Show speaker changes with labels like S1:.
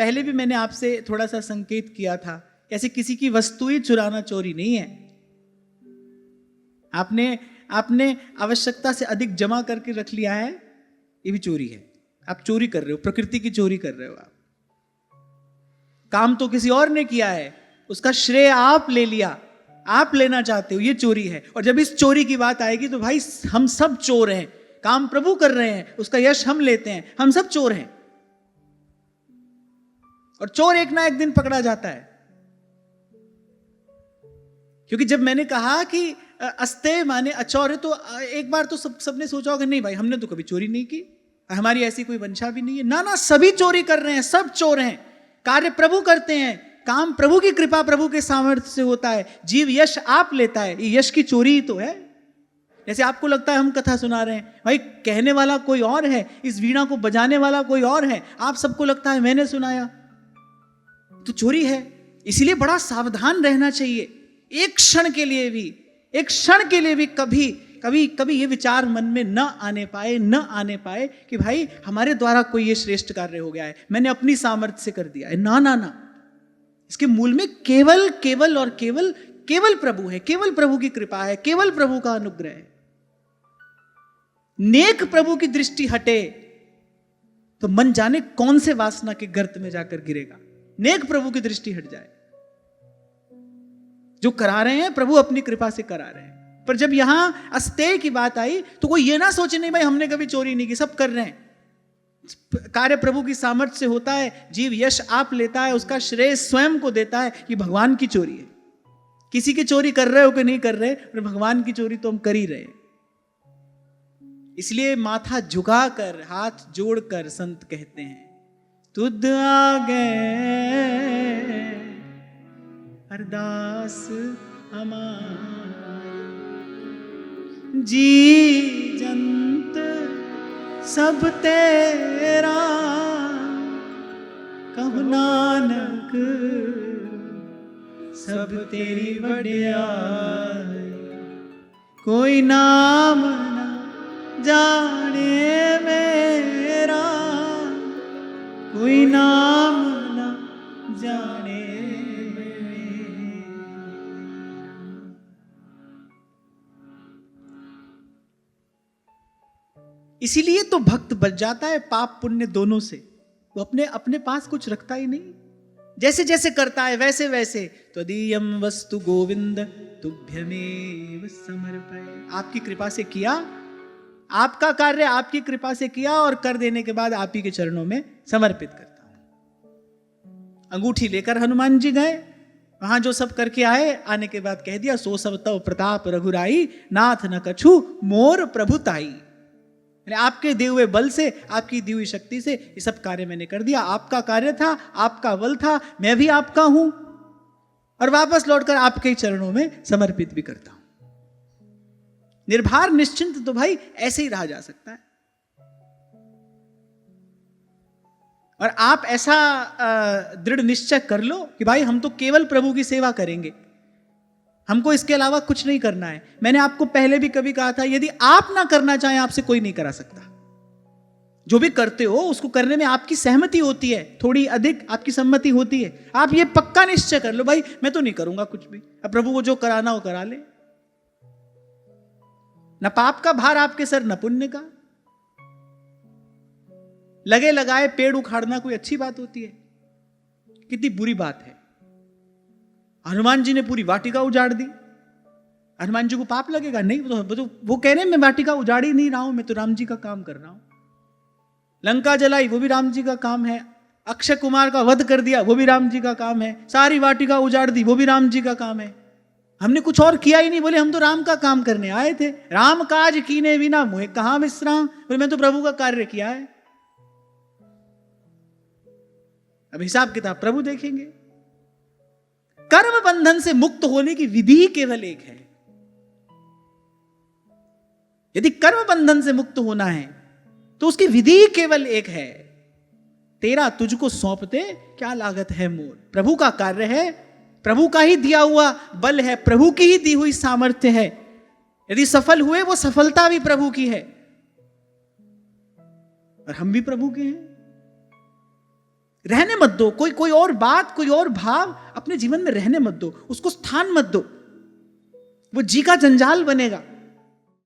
S1: पहले भी मैंने आपसे थोड़ा सा संकेत किया था, ऐसे किसी की वस्तु ही चुराना चोरी नहीं है। आपने आवश्यकता से अधिक जमा करके रख लिया है, ये भी चोरी है। आप चोरी कर रहे हो, प्रकृति की चोरी कर रहे हो। आप काम तो किसी और ने किया है, उसका श्रेय आप ले लिया, आप लेना चाहते हो, ये चोरी है। और जब इस चोरी की बात आएगी तो भाई हम सब चोर हैं। काम प्रभु कर रहे हैं, उसका यश हम लेते हैं, हम सब चोर हैं। और चोर एक ना एक दिन पकड़ा जाता है। क्योंकि जब मैंने कहा कि अस्ते माने अचौर्य, तो एक बार तो सबने सोचा होगा नहीं भाई हमने तो कभी चोरी नहीं की, हमारी ऐसी कोई वंशा भी नहीं है। ना, सभी चोरी कर रहे हैं, सब चोर हैं। कार्य प्रभु करते हैं, काम प्रभु की कृपा, प्रभु के सामर्थ्य से होता है। जीव यश आप लेता है, ये यश की चोरी ही तो है। जैसे आपको लगता है हम कथा सुना रहे हैं, भाई कहने वाला कोई और है, इस वीणा को बजाने वाला कोई और है, आप सबको लगता है मैंने सुनाया, तो चोरी है। इसलिए बड़ा सावधान रहना चाहिए। एक क्षण के लिए भी कभी ये विचार मन में न आने पाए कि भाई हमारे द्वारा कोई ये श्रेष्ठ कार्य हो गया है, मैंने अपनी सामर्थ्य से कर दिया है। ना, इसके मूल में केवल और केवल प्रभु है, केवल प्रभु की कृपा है, केवल प्रभु का अनुग्रह है। नेक प्रभु की दृष्टि हटे तो मन जाने कौन से वासना के गर्त में जाकर गिरेगा। नेक प्रभु की दृष्टि हट जाए, जो करा रहे हैं प्रभु अपनी कृपा से करा रहे हैं। पर जब यहां अस्तेय की बात आई तो कोई ये ना सोचे नहीं भाई हमने कभी चोरी नहीं की, सब कर रहे हैं। कार्य प्रभु की सामर्थ्य से होता है, जीव यश आप लेता है, उसका श्रेय स्वयं को देता है। ये भगवान की चोरी है। किसी की चोरी कर रहे हो कि नहीं कर रहे, पर भगवान की चोरी तो हम कर ही रहे। इसलिए माथा झुकाकर हाथ जोड़कर संत कहते हैं, तुद आगे अरदास हमारी, जी जंत सब तेरा, कहु नानक सब तेरी वड्याई। कोई नाम ना जाने मेरा, कोई नाम ना जाने मेरा। इसीलिए तो भक्त बच जाता है पाप पुण्य दोनों से। वो अपने पास कुछ रखता ही नहीं, जैसे जैसे करता है वैसे वैसे। त्वदीयं वस्तु गोविंद तुभ्यमेव समर्पये। आपकी कृपा से किया, आपका कार्य आपकी कृपा से किया, और कर देने के बाद आप ही के चरणों में समर्पित करता हूं। अंगूठी लेकर हनुमान जी गए, वहां जो सब करके आए, आने के बाद कह दिया, सो सब तव प्रताप रघुराई, नाथ न कछु मोर प्रभुताई। आपके दिए हुए बल से, आपकी दी हुई शक्ति से ये सब कार्य मैंने कर दिया। आपका कार्य था, आपका बल था, मैं भी आपका हूं, और वापस लौटकर आपके ही चरणों में समर्पित भी करता हूं। निर्भर निश्चिंत तो भाई ऐसे ही रहा जा सकता है। और आप ऐसा दृढ़ निश्चय कर लो कि भाई हम तो केवल प्रभु की सेवा करेंगे, हमको इसके अलावा कुछ नहीं करना है। मैंने आपको पहले भी कभी कहा था, यदि आप ना करना चाहें आपसे कोई नहीं करा सकता। जो भी करते हो उसको करने में आपकी सहमति होती है, थोड़ी अधिक आपकी सम्मति होती है। आप ये पक्का निश्चय कर लो, भाई मैं तो नहीं करूंगा कुछ भी, अब प्रभु को जो कराना वो करा ले। न पाप का भार आपके सर, न पुण्य का। लगे लगाए पेड़ उखाड़ना कोई अच्छी बात होती है? कितनी बुरी बात है। हनुमान जी ने पूरी वाटिका उजाड़ दी, हनुमान जी को पाप लगेगा? नहीं, वो कह रहे हैं मैं वाटिका उजाड़ ही नहीं रहा हूं, मैं तो राम जी का काम कर रहा हूं। लंका जलाई, वो भी राम जी का काम है। अक्षय कुमार का वध कर दिया, वो भी राम जी का काम है। सारी वाटिका उजाड़ दी, वो भी राम जी का काम है। हमने कुछ और किया ही नहीं। बोले हम तो राम का काम करने आए थे। राम काज कीने बिना मुहे कहां विश्राम। बोले मैं तो प्रभु का कार्य किया है। अब हिसाब किताब प्रभु देखेंगे। कर्म बंधन से मुक्त होने की विधि केवल एक है। यदि कर्म बंधन से मुक्त होना है तो उसकी विधि केवल एक है, तेरा तुझको सौंपते क्या लागत है मोर। प्रभु का कार्य है, प्रभु का ही दिया हुआ बल है, प्रभु की ही दी हुई सामर्थ्य है। यदि सफल हुए, वो सफलता भी प्रभु की है, और हम भी प्रभु के हैं। रहने मत दो, कोई और बात, कोई और भाव अपने जीवन में रहने मत दो, उसको स्थान मत दो, वो जी का जंजाल बनेगा।